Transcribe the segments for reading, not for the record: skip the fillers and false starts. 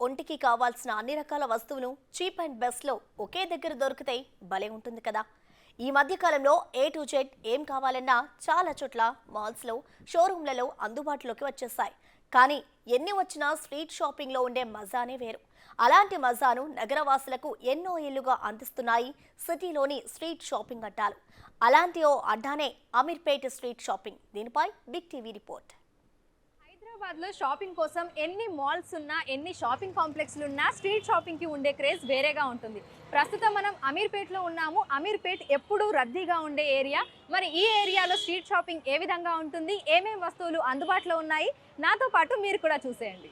ఒంటికి కావాల్సిన అన్ని రకాల వస్తువులు చీప్ అండ్ బెస్ట్ లో ఒకే దగ్గర దొరికితే భలే ఉంటుంది కదా. ఈ మధ్య కాలంలో ఏ టు జెడ్ ఏం కావాలన్నా చాలా చోట్ల మాల్స్ లో షోరూమ్లలో అందుబాటులోకి వచ్చేసాయి. కానీ ఎన్ని వచ్చినా స్ట్రీట్ షాపింగ్ లో ఉండే మజానే వేరు. అలాంటి మజాను నగరవాసులకు ఎన్నో ఏళ్లుగా అందిస్తున్నాయి సిటీలోని స్ట్రీట్ షాపింగ్ అడ్డాలు. అలాంటి ఓ అడ్డానే అమీర్పేట్ స్ట్రీట్ షాపింగ్. దీనిపై బిగ్ టీవీ రిపోర్ట్. హైదరాబాద్లో షాపింగ్ కోసం ఎన్ని మాల్స్ ఉన్నా, ఎన్ని షాపింగ్ కాంప్లెక్స్లు ఉన్నా స్ట్రీట్ షాపింగ్కి ఉండే క్రేజ్ వేరేగా ఉంటుంది. ప్రస్తుతం మనం అమీర్పేట్లో ఉన్నాము. అమీర్పేట్ ఎప్పుడూ రద్దీగా ఉండే ఏరియా. మరి ఈ ఏరియాలో స్ట్రీట్ షాపింగ్ ఏ విధంగా ఉంటుంది, ఏమేం వస్తువులు అందుబాటులో ఉన్నాయి, నాతో పాటు మీరు కూడా చూసేయండి.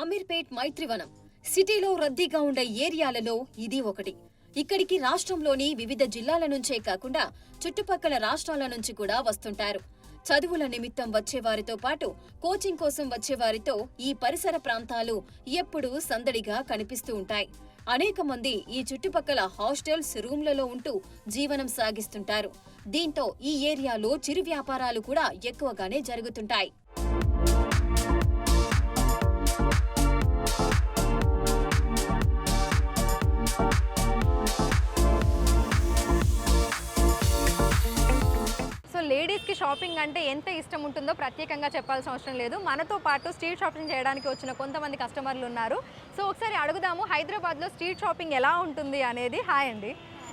అమీర్పేట్ మైత్రివనం సిటీలో రద్దీగా ఉండే ఏరియాలలో ఇది ఒకటి. ఇక్కడికి రాష్ట్రంలోని వివిధ జిల్లాల నుంచే కాకుండా చుట్టుపక్కల రాష్ట్రాల నుంచి కూడా వస్తుంటారు. చదువుల నిమిత్తం వచ్చేవారితో పాటు కోచింగ్ కోసం వచ్చేవారితో ఈ పరిసర ప్రాంతాలు ఎప్పుడూ సందడిగా కనిపిస్తూ ఉంటాయి. అనేక మంది ఈ చుట్టుపక్కల హాస్టల్స్, రూమ్లలో ఉంటూ జీవనం సాగిస్తుంటారు. దీంతో ఈ ఏరియాలో చిరు వ్యాపారాలు కూడా ఎక్కువగానే జరుగుతుంటాయి. లేడీస్కి షాపింగ్ అంటే ఎంత ఇష్టం ఉంటుందో ప్రత్యేకంగా చెప్పాల్సిన అవసరం లేదు. మనతో పాటు స్ట్రీట్ షాపింగ్ చేయడానికి వచ్చిన కొంతమంది కస్టమర్లు ఉన్నారు. సో ఒకసారి అడుగుదాము, హైదరాబాద్లో స్ట్రీట్ షాపింగ్ ఎలా ఉంటుంది అనేది. హాయ్ అండి,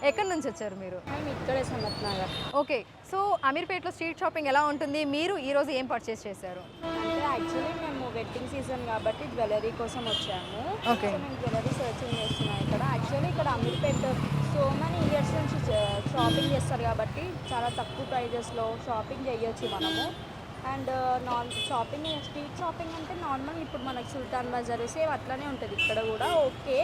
ఎక్కడి నుంచి వచ్చారు మీరు? ఇక్కడే సనత్ నగర్. ఓకే, సో అమీర్పేట్లో స్ట్రీట్ షాపింగ్ ఎలా ఉంటుంది? మీరు ఈరోజు ఏం పర్చేస్ చేశారు? అంటే యాక్చువల్లీ మేము వెడ్డింగ్ సీజన్ కాబట్టి జ్యువెలరీ కోసం వచ్చాము. ఓకే, మేము జ్యువెలరీ సర్చింగ్ చేస్తున్నాం ఇక్కడ. యాక్చువల్లీ ఇక్కడ అమీర్పేట్ సో మనీ ఇయర్స్ నుంచి షాపింగ్ చేస్తారు కాబట్టి చాలా తక్కువ ప్రైజెస్లో షాపింగ్ చేయొచ్చు మనము. అండ్ షాపింగ్ స్ట్రీట్ షాపింగ్ అంటే నార్మల్ ఇప్పుడు మనకి సుల్తాన్ బజార్ సేమ్ అట్లానే ఉంటుంది ఇక్కడ కూడా. ఓకే,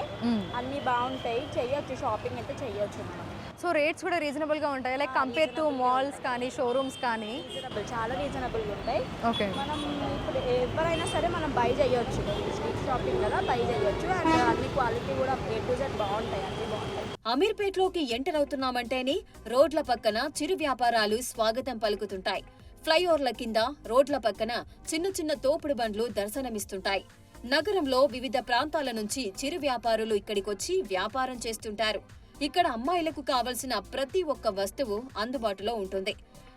అన్నీ బాగుంటాయి, చెయ్యొచ్చు, షాపింగ్ అయితే చెయ్యొచ్చు మనం. సో రేట్స్ కూడా రీజనబుల్గా ఉంటాయి, లైక్ కంపేర్ టు మాల్స్ కానీ షోరూమ్స్ కానీ? రీజనబుల్, చాలా రీజనబుల్గా ఉంటాయి. ఓకే, మనం ఇప్పుడు ఎవరైనా సరే మనం బై చేయొచ్చు, స్ట్రీట్ షాపింగ్ కదా, బై చేయొచ్చు. అండ్ అన్ని క్వాలిటీ కూడా ఏ టు జెడ్ బాగుంటాయి, అన్నీ బాగుంటాయి. అమీర్పేట్లోకి ఎంటర్ అవుతున్నామంటేనే రోడ్ల పక్కన చిరు వ్యాపారాలు స్వాగతం పలుకుతుంటాయి. ఫ్లైఓవర్ల కింద, రోడ్ల పక్కన చిన్న చిన్న తోపుడు బండ్లు దర్శనమిస్తుంటాయి. నగరంలో వివిధ ప్రాంతాల నుంచి చిరు వ్యాపారులు ఇక్కడికొచ్చి వ్యాపారం చేస్తుంటారు. ఇక్కడ అమ్మాయిలకు కావలసిన ప్రతి ఒక్క వస్తువు అందుబాటులో ఉంటుంది.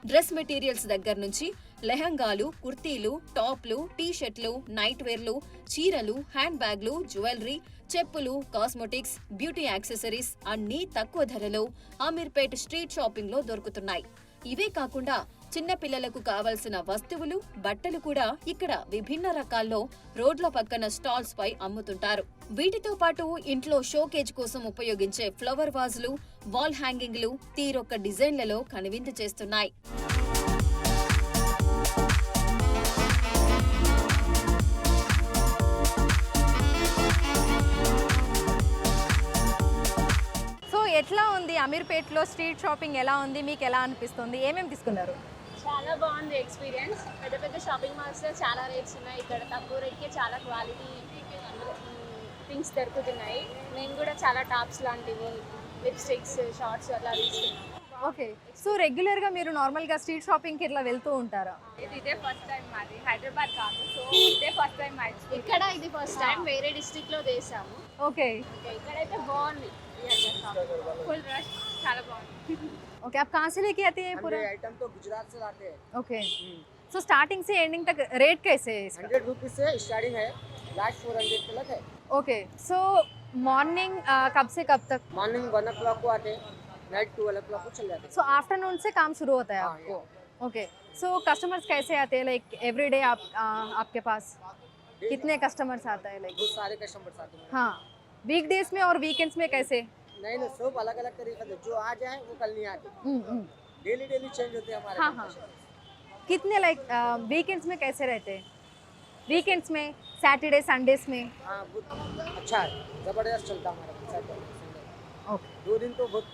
డ్రెస్ మెటీరియల్స్ దగ్గర నుంచి లెహంగాలు, కుర్తీలు, టాప్లు, టీషర్ట్లు, నైట్ వేర్లు, చీరలు, హ్యాండ్ బ్యాగ్లు, జ్యువెలరీ, చెప్పులు, కాస్మెటిక్స్, బ్యూటీ యాక్సెసరీస్ అన్నీ తక్కువ ధరలో అమీర్పేట్ స్ట్రీట్ షాపింగ్ లో దొరుకుతున్నాయి. ఇవే కాకుండా చిన్న పిల్లలకు కావలసిన వస్తువులు, బట్టలు కూడా ఇక్కడ విభిన్న రకాల్లో రోడ్ల పక్కన స్టాల్స్ పై అమ్ముతుంటారు. వీటితో పాటు ఇంట్లో షోకేజ్ కోసం ఉపయోగించే ఫ్లవర్ వాజులు, వాల్ హ్యాంగింగ్లు తీరొక్క డిజైన్లలో కనువిందు చేస్తున్నాయి. ఎట్లా ఉంది అమీర్పేట్లో స్ట్రీట్ షాపింగ్? ఎలా ఉంది, మీకు ఎలా అనిపిస్తుంది? ఏమేమి తీసుకున్నారు? చాలా బాగుంది ఎక్స్పీరియన్స్. పెద్ద పెద్ద షాపింగ్ మాల్స్లో చాలా రేట్స్ ఉన్నాయి, ఇక్కడ తక్కువ రేట్కే చాలా క్వాలిటీ థింగ్స్ దొరుకుతున్నాయి. మేము కూడా చాలా టాప్స్ లాంటివి, లిప్స్టిక్స్, షార్ట్స్ అలా తీసుకున్నాం. ఓకే, సో రెగ్యులర్గా మీరు నార్మల్గా స్ట్రీట్ షాపింగ్కి ఇట్లా వెళ్తూ ఉంటారా? ఇదే ఫస్ట్ టైం మాది, హైదరాబాద్ కాదు, సో ఇదే ఫస్ట్ టైం ఇక్కడ. ఇది ఫస్ట్ టైం వేరే డిస్ట్రిక్ట్లో చేసాము. ఓకే, ఇక్కడైతే బాగుంది, फुल रश చాలా బాగుంది. ओके, आप कहाँ से लेके आते हैं पूरा आइटम? तो गुजरात से लाते हैं. ओके, सो स्टार्टिंग से एंडिंग तक रेट कैसे है इसका? 100 रुपीज से स्टार्टिंग है, लास्ट 400 तक है. ओके, सो मॉर्निंग कब से कब तक? मॉर्निंग 1 o'clock को आते हैं, नाइट 12 o'clock को चल जाते हैं. सो आफ्टरनून से काम शुरू होता है आपको? ओके, सो कस्टमर्स कैसे आते हैं, लाइक एवरीडे आपके पास कितने कस्टमर्स आता है? लाइक बहुत सारे कस्टमर्स आते हैं. हाँ, वीकडेज में और वीकेंड्स में कैसे? नहीं, सब अलग अलग तरीके से, जो आज आए वो कल नहीं आते. डेली डेली चेंज होते हैं हमारे. हाँ, कितने लाइक वीकेंड्स में कैसे रहते हैं? वीकेंड्स में, सैटरडे संडेज में? हाँ, अच्छा है, जबरदस्त चलता हमारा सैटरडे संडे. ओके, 2 दिन तो बहुत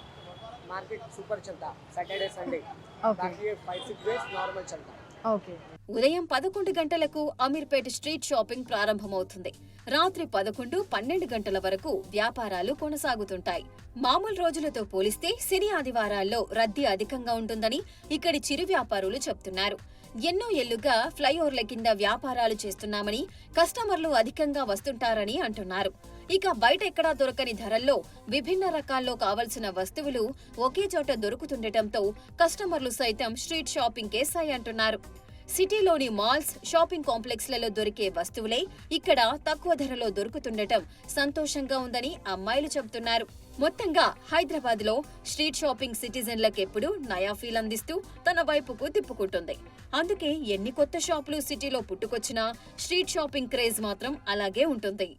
मार्केट सुपर चलता, सैटरडे संडे. बाकी 5-6 डेज नॉर्मल चलता. ఓకే. ఉదయం 11 గంటలకు అమీర్పేట్ స్ట్రీట్ షాపింగ్ ప్రారంభమవుతుంది. రాత్రి 11, 12 గంటల వరకు వ్యాపారాలు కొనసాగుతుంటాయి. మామూలు రోజులతో పోలిస్తే శని ఆదివారాల్లో రద్దీ అధికంగా ఉంటుందని ఇక్కడి చిరు వ్యాపారులు చెప్తున్నారు. ఎన్నో ఏళ్లుగా ఫ్లైఓవర్ల కింద వ్యాపారాలు చేస్తున్నామని, కస్టమర్లు అధికంగా వస్తుంటారని అంటున్నారు. ఇక బయట ఎక్కడా దొరకని ధరల్లో విభిన్న రకాల్లో కావలసిన వస్తువులు ఒకే చోట దొరుకుతుండటంతో కస్టమర్లు సైతం స్ట్రీట్ షాపింగ్కే సై అంటున్నారు. సిటీలోని మాల్స్, షాపింగ్ కాంప్లెక్స్లలో దొరికే వస్తువులే ఇక్కడ తక్కువ ధరలో దొరుకుతుండటం సంతోషంగా ఉందని అమ్మాయిలు చెబుతున్నారు. మొత్తంగా హైదరాబాద్ లో స్ట్రీట్ షాపింగ్ సిటిజన్లకెప్పుడు నయా ఫీల్ అందిస్తూ తన వైపుకు తిప్పుకుంటుంది. అందుకే ఎన్ని కొత్త షాపులు సిటీలో పుట్టుకొచ్చినా స్ట్రీట్ షాపింగ్ క్రేజ్ మాత్రం అలాగే ఉంటుంది.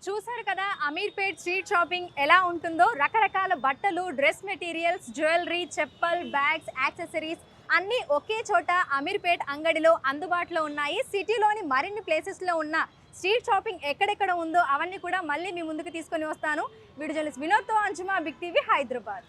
చూసారు కదా అమీర్పేట్ స్ట్రీట్ షాపింగ్ ఎలా ఉంటుందో. రకరకాల బట్టలు, డ్రెస్ మెటీరియల్స్, జ్యువెలరీ, చెప్పులు, బ్యాగ్స్, యాక్సెసరీస్ అన్నీ ఒకే చోట అమీర్పేట్ అంగడిలో అందుబాటులో ఉన్నాయి. సిటీలోని మరిన్ని ప్లేసెస్లో ఉన్న స్ట్రీట్ షాపింగ్ ఎక్కడెక్కడ ఉందో అవన్నీ కూడా మళ్ళీ మీ ముందుకు తీసుకొని వస్తాను. వీడియో జర్నలిస్ట్ వినోద్తో అంజుమా, బిగ్ టీవీ, హైదరాబాద్.